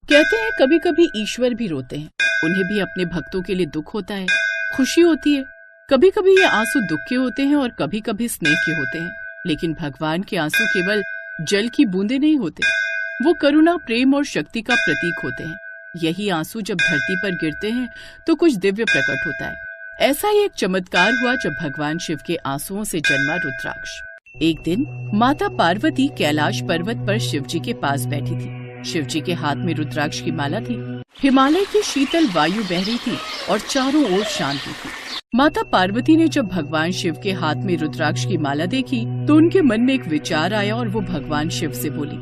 कहते हैं कभी कभी ईश्वर भी रोते हैं, उन्हें भी अपने भक्तों के लिए दुख होता है, खुशी होती है। कभी कभी ये आंसू दुख के होते हैं और कभी कभी स्नेह के होते हैं। लेकिन भगवान के आंसू केवल जल की बूंदें नहीं होते, वो करुणा, प्रेम और शक्ति का प्रतीक होते हैं। यही आंसू जब धरती पर गिरते हैं तो कुछ दिव्य प्रकट होता है। ऐसा ही एक चमत्कार हुआ जब भगवान शिव के आंसुओं से जन्मा रुद्राक्ष। एक दिन माता पार्वती कैलाश पर्वत पर शिव जी के पास बैठी थी। शिव जी के हाथ में रुद्राक्ष की माला थी। हिमालय की शीतल वायु बह रही थी और चारों ओर शांति थी। माता पार्वती ने जब भगवान शिव के हाथ में रुद्राक्ष की माला देखी तो उनके मन में एक विचार आया और वो भगवान शिव से बोली,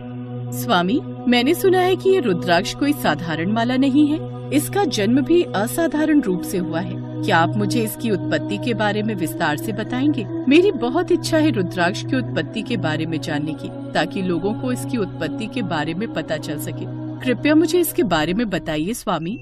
स्वामी, मैंने सुना है कि ये रुद्राक्ष कोई साधारण माला नहीं है, इसका जन्म भी असाधारण रूप से हुआ है। क्या आप मुझे इसकी उत्पत्ति के बारे में विस्तार से बताएंगे? मेरी बहुत इच्छा है रुद्राक्ष की उत्पत्ति के बारे में जानने की, ताकि लोगों को इसकी उत्पत्ति के बारे में पता चल सके। कृपया मुझे इसके बारे में बताइए स्वामी।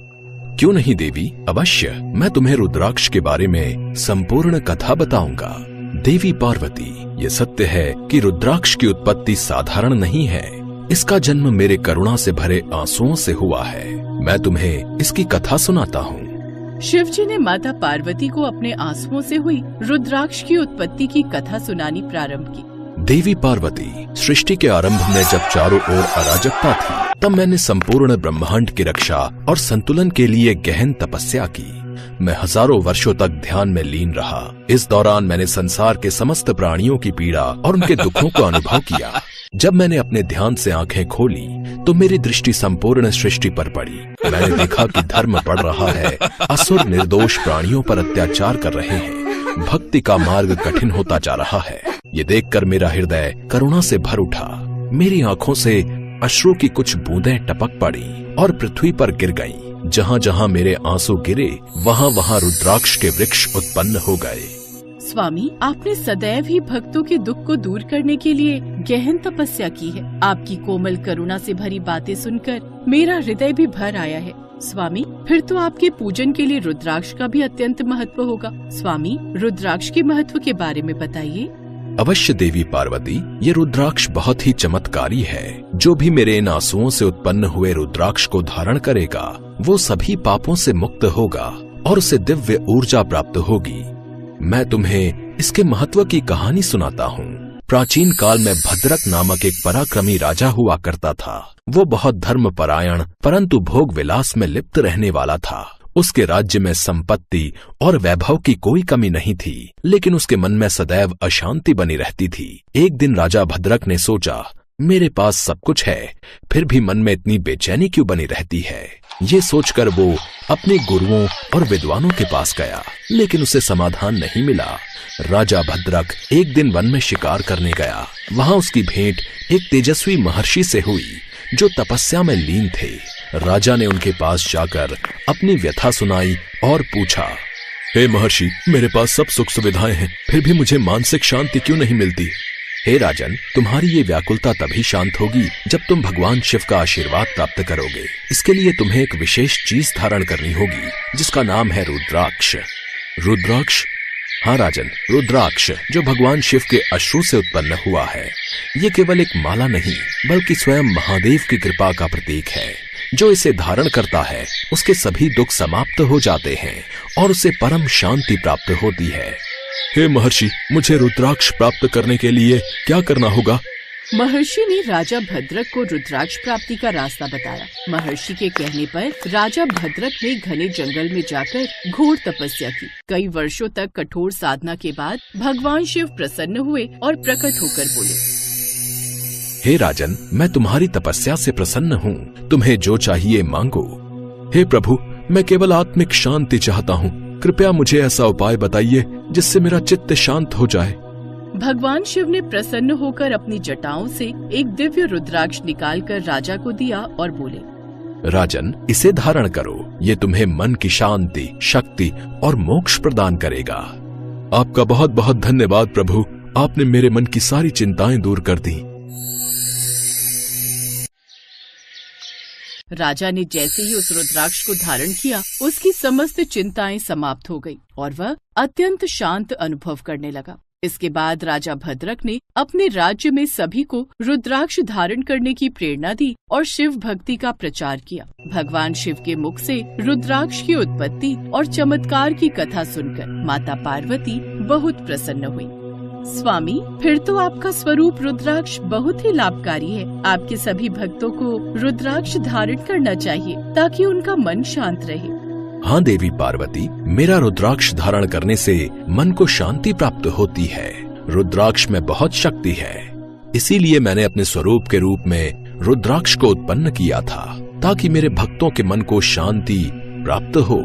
क्यों नहीं देवी, अवश्य। मैं तुम्हें रुद्राक्ष के बारे में संपूर्ण कथा बताऊंगा। देवी पार्वती, ये सत्य है कि रुद्राक्ष की उत्पत्ति साधारण नहीं है। इसका जन्म मेरे करुणा से भरे आंसुओं से हुआ है। मैं तुम्हें इसकी कथा सुनाता हूँ। शिव जी ने माता पार्वती को अपने आंसुओं से हुई रुद्राक्ष की उत्पत्ति की कथा सुनानी प्रारंभ की। देवी पार्वती, सृष्टि के आरंभ में जब चारों ओर अराजकता थी, तब मैंने संपूर्ण ब्रह्मांड की रक्षा और संतुलन के लिए गहन तपस्या की। मैं हजारों वर्षों तक ध्यान में लीन रहा। इस दौरान मैंने संसार के समस्त प्राणियों की पीड़ा और उनके दुखों को अनुभव किया। जब मैंने अपने ध्यान से आंखें खोली तो मेरी दृष्टि संपूर्ण सृष्टि पर पड़ी। मैंने देखा कि धर्म बढ़ रहा है, असुर निर्दोष प्राणियों पर अत्याचार कर रहे हैं, भक्ति का मार्ग कठिन होता जा रहा है। ये देखकर मेरा हृदय करुणा से भर उठा। मेरी आंखों से अश्रु की कुछ बूंदें टपक पड़ी और पृथ्वी पर गिर गईं। जहाँ जहाँ मेरे आंसू गिरे वहाँ वहाँ रुद्राक्ष के वृक्ष उत्पन्न हो गए। स्वामी, आपने सदैव ही भक्तों के दुख को दूर करने के लिए गहन तपस्या की है। आपकी कोमल करुणा से भरी बातें सुनकर मेरा हृदय भी भर आया है। स्वामी, फिर तो आपके पूजन के लिए रुद्राक्ष का भी अत्यंत महत्व होगा। स्वामी, रुद्राक्ष के महत्व के बारे में बताइए। अवश्य देवी पार्वती, ये रुद्राक्ष बहुत ही चमत्कारी है। जो भी मेरे इन आंसुओं से उत्पन्न हुए रुद्राक्ष को धारण करेगा, वो सभी पापों से मुक्त होगा और उसे दिव्य ऊर्जा प्राप्त होगी। मैं तुम्हें इसके महत्व की कहानी सुनाता हूँ। प्राचीन काल में भद्रक नामक एक पराक्रमी राजा हुआ करता था। वो बहुत धर्मपरायण परंतु भोग विलास में लिप्त रहने वाला था। उसके राज्य में संपत्ति और वैभव की कोई कमी नहीं थी, लेकिन उसके मन में सदैव अशांति बनी रहती थी। एक दिन राजा भद्रक ने सोचा, मेरे पास सब कुछ है, फिर भी मन में इतनी बेचैनी क्यों बनी रहती है। ये सोचकर वो अपने गुरुओं और विद्वानों के पास गया, लेकिन उसे समाधान नहीं मिला। राजा भद्रक एक दिन वन में शिकार करने गया। वहां उसकी भेंट एक तेजस्वी महर्षि से हुई जो तपस्या में लीन थे। राजा ने उनके पास जाकर अपनी व्यथा सुनाई और पूछा, हे महर्षि, मेरे पास सब सुख सुविधाएं हैं, फिर भी मुझे मानसिक शांति क्यों नहीं मिलती। हे राजन, तुम्हारी ये व्याकुलता तभी शांत होगी जब तुम भगवान शिव का आशीर्वाद प्राप्त करोगे। इसके लिए तुम्हें एक विशेष चीज धारण करनी होगी, जिसका नाम है रुद्राक्ष। रुद्राक्ष? हाँ राजन, रुद्राक्ष, जो भगवान शिव के अश्रु से उत्पन्न हुआ है। ये केवल एक माला नहीं, बल्कि स्वयं महादेव की कृपा का प्रतीक है। जो इसे धारण करता है, उसके सभी दुख समाप्त हो जाते हैं और उसे परम शांति प्राप्त होती है। हे महर्षि, मुझे रुद्राक्ष प्राप्त करने के लिए क्या करना होगा? महर्षि ने राजा भद्रक को रुद्राक्ष प्राप्ति का रास्ता बताया। महर्षि के कहने पर राजा भद्रक ने घने जंगल में जाकर घोर तपस्या की। कई वर्षों तक कठोर साधना के बाद भगवान शिव प्रसन्न हुए और प्रकट होकर बोले, हे राजन, मैं तुम्हारी तपस्या से प्रसन्न हूँ। तुम्हें जो चाहिए मांगो। हे प्रभु, मैं केवल आत्मिक शांति चाहता हूँ। कृपया मुझे ऐसा उपाय बताइए जिससे मेरा चित्त शांत हो जाए। भगवान शिव ने प्रसन्न होकर अपनी जटाओं से एक दिव्य रुद्राक्ष निकालकर राजा को दिया और बोले, राजन, इसे धारण करो। ये तुम्हें मन की शांति, शक्ति और मोक्ष प्रदान करेगा। आपका बहुत बहुत धन्यवाद प्रभु, आपने मेरे मन की सारी चिंताएं दूर कर दी। राजा ने जैसे ही उस रुद्राक्ष को धारण किया, उसकी समस्त चिंताएं समाप्त हो गई और वह अत्यंत शांत अनुभव करने लगा। इसके बाद राजा भद्रक ने अपने राज्य में सभी को रुद्राक्ष धारण करने की प्रेरणा दी और शिव भक्ति का प्रचार किया। भगवान शिव के मुख से रुद्राक्ष की उत्पत्ति और चमत्कार की कथा सुनकर माता पार्वती बहुत प्रसन्न हुई। स्वामी, फिर तो आपका स्वरूप रुद्राक्ष बहुत ही लाभकारी है। आपके सभी भक्तों को रुद्राक्ष धारण करना चाहिए ताकि उनका मन शांत रहे। हाँ देवी पार्वती, मेरा रुद्राक्ष धारण करने से मन को शांति प्राप्त होती है। रुद्राक्ष में बहुत शक्ति है, इसीलिए मैंने अपने स्वरूप के रूप में रुद्राक्ष को उत्पन्न किया था ताकि मेरे भक्तों के मन को शांति प्राप्त हो।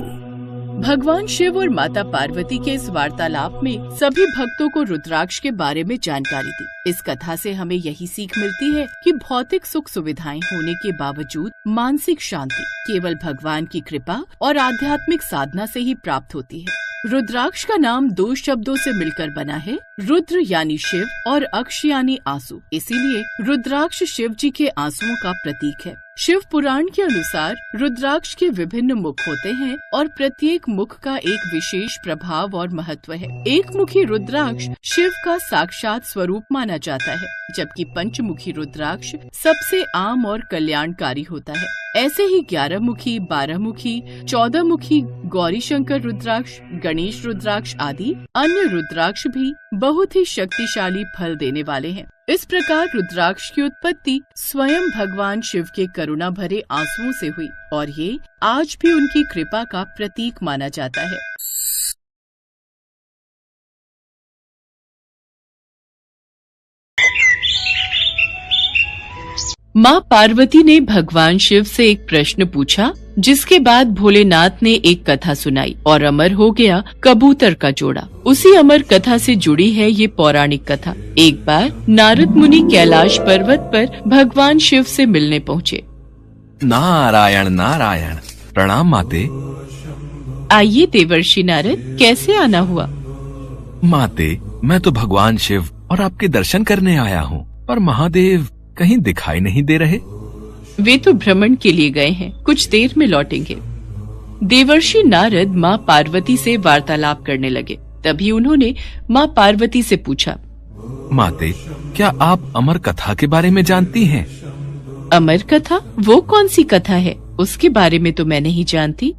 भगवान शिव और माता पार्वती के इस वार्तालाप में सभी भक्तों को रुद्राक्ष के बारे में जानकारी दी। इस कथा से हमें यही सीख मिलती है कि भौतिक सुख सुविधाएं होने के बावजूद मानसिक शांति केवल भगवान की कृपा और आध्यात्मिक साधना से ही प्राप्त होती है। रुद्राक्ष का नाम 2 शब्दों से मिलकर बना है, रुद्र यानी शिव और अक्ष यानी आंसू। इसीलिए रुद्राक्ष शिव जी के आंसुओं का प्रतीक है। शिव पुराण के अनुसार रुद्राक्ष के विभिन्न मुख होते हैं और प्रत्येक मुख का एक विशेष प्रभाव और महत्व है। एक मुखी रुद्राक्ष शिव का साक्षात स्वरूप माना जाता है, जबकि पंचमुखी रुद्राक्ष सबसे आम और कल्याणकारी होता है। ऐसे ही 11 मुखी, 12 मुखी, 14 मुखी गौरी शंकर रुद्राक्ष, गणेश रुद्राक्ष आदि अन्य रुद्राक्ष भी बहुत ही शक्तिशाली फल देने वाले हैं। इस प्रकार रुद्राक्ष की उत्पत्ति स्वयं भगवान शिव के करुणा भरे आंसुओं से हुई और ये आज भी उनकी कृपा का प्रतीक माना जाता है। माँ पार्वती ने भगवान शिव से एक प्रश्न पूछा, जिसके बाद भोलेनाथ ने एक कथा सुनाई और अमर हो गया कबूतर का जोड़ा। उसी अमर कथा से जुड़ी है ये पौराणिक कथा। एक बार नारद मुनि कैलाश पर्वत पर भगवान शिव से मिलने पहुँचे। नारायण नारायण, प्रणाम माते। आइए देवर्षि नारद, कैसे आना हुआ? माते, मैं तो भगवान शिव और आपके दर्शन करने आया हूँ, पर महादेव कहीं दिखाई नहीं दे रहे। वे तो भ्रमण के लिए गए हैं, कुछ देर में लौटेंगे। देवर्षि नारद माँ पार्वती से वार्तालाप करने लगे। तभी उन्होंने माँ पार्वती से पूछा, माते, क्या आप अमर कथा के बारे में जानती हैं? अमर कथा? वो कौन सी कथा है? उसके बारे में तो मैं नहीं जानती।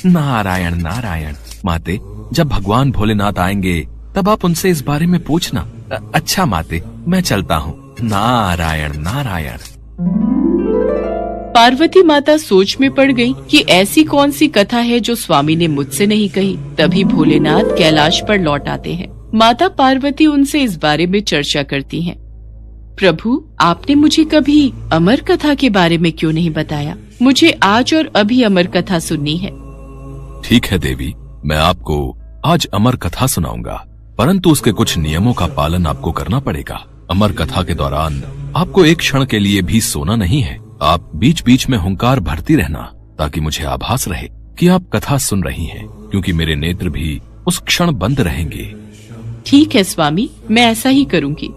नारायण नारायण, माते, जब भगवान भोलेनाथ आएंगे तब आप उनसे इस बारे में पूछना। अच्छा माते, मैं चलता हूँ। नारायण नारायण। पार्वती माता सोच में पड़ गई कि ऐसी कौन सी कथा है जो स्वामी ने मुझसे नहीं कही। तभी भोलेनाथ कैलाश पर लौट आते हैं। माता पार्वती उनसे इस बारे में चर्चा करती हैं। प्रभु, आपने मुझे कभी अमर कथा के बारे में क्यों नहीं बताया? मुझे आज और अभी अमर कथा सुननी है। ठीक है देवी, मैं आपको आज अमर कथा सुनाऊंगा, परंतु उसके कुछ नियमों का पालन आपको करना पड़ेगा। अमर कथा के दौरान आपको एक क्षण के लिए भी सोना नहीं है। आप बीच बीच में हुंकार भरती रहना ताकि मुझे आभास रहे कि आप कथा सुन रही हैं, क्योंकि मेरे नेत्र भी उस क्षण बंद रहेंगे। ठीक है स्वामी, मैं ऐसा ही करूंगी।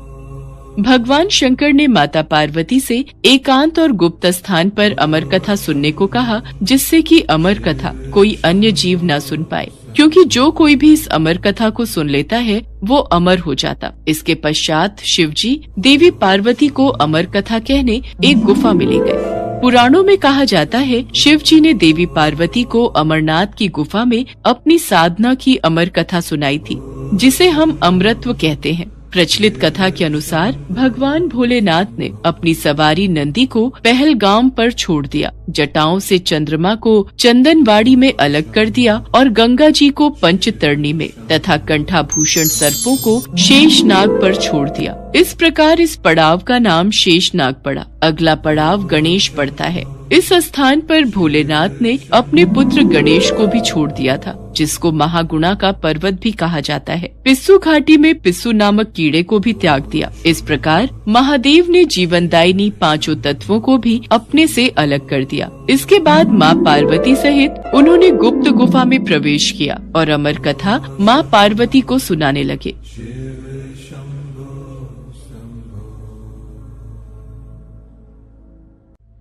भगवान शंकर ने माता पार्वती से एकांत और गुप्त स्थान पर अमर कथा सुनने को कहा, जिससे कि अमर कथा कोई अन्य जीव न सुन पाए, क्योंकि जो कोई भी इस अमर कथा को सुन लेता है वो अमर हो जाता। इसके पश्चात शिवजी देवी पार्वती को अमर कथा कहने एक गुफा में ले गए। पुराणों में कहा जाता है शिव जी ने देवी पार्वती को अमरनाथ की गुफा में अपनी साधना की अमर कथा सुनाई थी, जिसे हम अमृतत्व कहते हैं। प्रचलित कथा के अनुसार भगवान भोलेनाथ ने अपनी सवारी नंदी को पहलगाम पर छोड़ दिया, जटाओं से चंद्रमा को चंदनवाड़ी में अलग कर दिया और गंगा जी को पंचतरणी में तथा कंठाभूषण सर्पों को शेषनाग पर छोड़ दिया। इस प्रकार इस पड़ाव का नाम शेषनाग पड़ा। अगला पड़ाव गणेश पड़ता है। इस स्थान पर भोलेनाथ ने अपने पुत्र गणेश को भी छोड़ दिया था, जिसको महागुणा का पर्वत भी कहा जाता है। पिस्सू घाटी में पिस्सू नामक कीड़े को भी त्याग दिया। इस प्रकार महादेव ने जीवनदायिनी पांचों तत्वों को भी अपने से अलग कर दिया। इसके बाद माँ पार्वती सहित उन्होंने गुप्त गुफा में प्रवेश किया और अमर कथा माँ पार्वती को सुनाने लगे।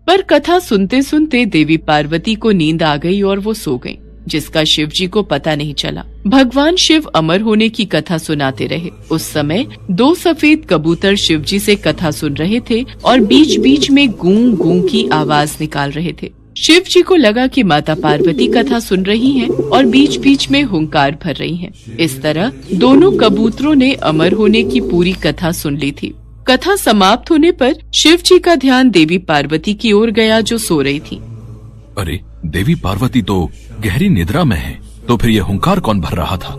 पर कथा सुनते सुनते देवी पार्वती को नींद आ गई और वो सो गईं। जिसका शिव जी को पता नहीं चला। भगवान शिव अमर होने की कथा सुनाते रहे। उस समय 2 सफेद कबूतर शिव जी से कथा सुन रहे थे और बीच बीच में गूं गूं की आवाज निकाल रहे थे। शिव जी को लगा कि माता पार्वती कथा सुन रही हैं और बीच बीच में हुंकार भर रही हैं। इस तरह दोनों कबूतरों ने अमर होने की पूरी कथा सुन ली थी। कथा समाप्त होने पर शिव जी का ध्यान देवी पार्वती की ओर गया, जो सो रही थी। अरे, देवी पार्वती तो गहरी निद्रा में है, तो फिर ये हुंकार कौन भर रहा था?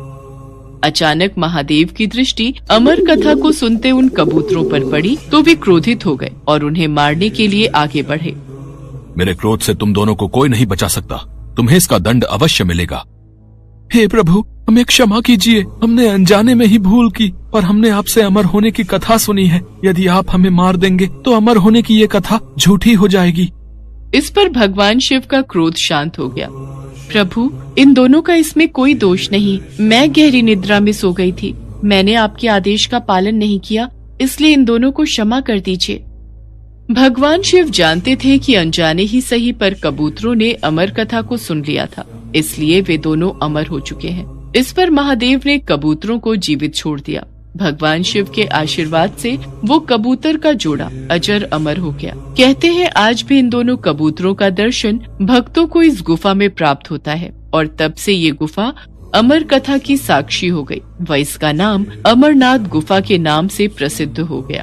अचानक महादेव की दृष्टि अमर कथा को सुनते उन कबूतरों पर पड़ी तो वे क्रोधित हो गए और उन्हें मारने के लिए आगे बढ़े। मेरे क्रोध से तुम दोनों को कोई नहीं बचा सकता, तुम्हें इसका दंड अवश्य मिलेगा। हे प्रभु, हमें क्षमा कीजिए, हमने अनजाने में ही भूल की, पर हमने आपसे अमर होने की कथा सुनी है। यदि आप हमें मार देंगे तो अमर होने की ये कथा झूठी हो जाएगी। इस पर भगवान शिव का क्रोध शांत हो गया। प्रभु, इन दोनों का इसमें कोई दोष नहीं। मैं गहरी निद्रा में सो गई थी। मैंने आपके आदेश का पालन नहीं किया, इसलिए इन दोनों को क्षमा कर दीजिए। भगवान शिव जानते थे कि अनजाने ही सही पर कबूतरों ने अमर कथा को सुन लिया था, इसलिए वे दोनों अमर हो चुके हैं। इस पर महादेव ने कबूतरों को जीवित छोड़ दिया। भगवान शिव के आशीर्वाद से वो कबूतर का जोड़ा अजर अमर हो गया। कहते हैं आज भी इन दोनों कबूतरों का दर्शन भक्तों को इस गुफा में प्राप्त होता है और तब से ये गुफा अमर कथा की साक्षी हो गई व इसका नाम अमरनाथ गुफा के नाम से प्रसिद्ध हो गया।